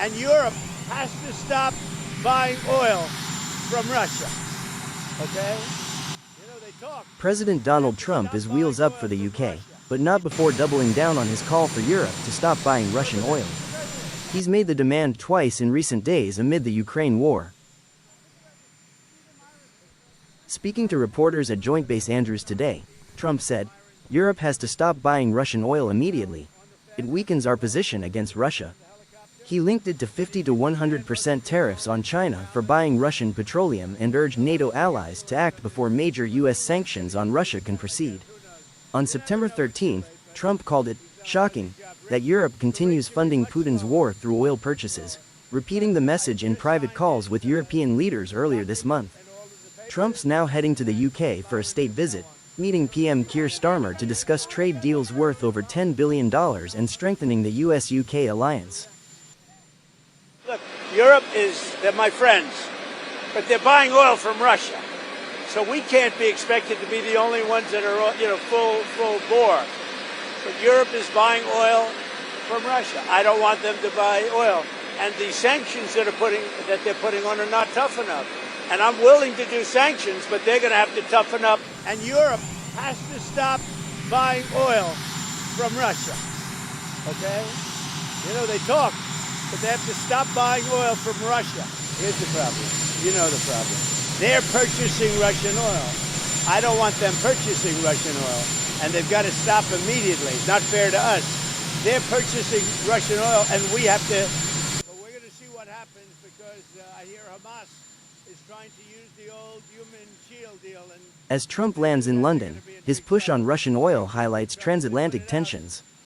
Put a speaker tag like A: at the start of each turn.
A: and Europe has to stop buying oil from Russia. Okay? You know, they talk.
B: President Donald Trump is wheels up for the UK, but not before doubling down on his call for Europe to stop buying Russian oil. He's made the demand twice in recent days amid the Ukraine war. Speaking to reporters at Joint Base Andrews today, Trump said, "Europe has to stop buying Russian oil immediately. It weakens our position against Russia." He linked it to 50 to 100% tariffs on China for buying Russian petroleum and urged NATO allies to act before major U.S. sanctions on Russia can proceed. On September 13, Trump called it shocking that Europe continues funding Putin's war through oil purchases, repeating the message in private calls with European leaders earlier this month. Trump's now heading to the UK for a state visit, meeting PM Keir Starmer to discuss trade deals worth over $10 billion and strengthening the US-UK alliance.
A: Look, they're my friends, but they're buying oil from Russia. So we can't be expected to be the only ones that are, full bore. But Europe is buying oil from Russia. I don't want them to buy oil. And the sanctions that they're putting on are not tough enough. And I'm willing to do sanctions, but they're going to have to toughen up. And Europe has to stop buying oil from Russia. Okay? You know, they talk, but they have to stop buying oil from Russia. Here's the problem. You know the problem. They're purchasing Russian oil. I don't want them purchasing Russian oil. And they've got to stop immediately. It's not fair to us. They're purchasing Russian oil, and we have to. But we're going to see what happens because I hear Hamas is trying to use the old human shield deal.
B: As Trump lands in London, his push on Russian oil highlights transatlantic tensions.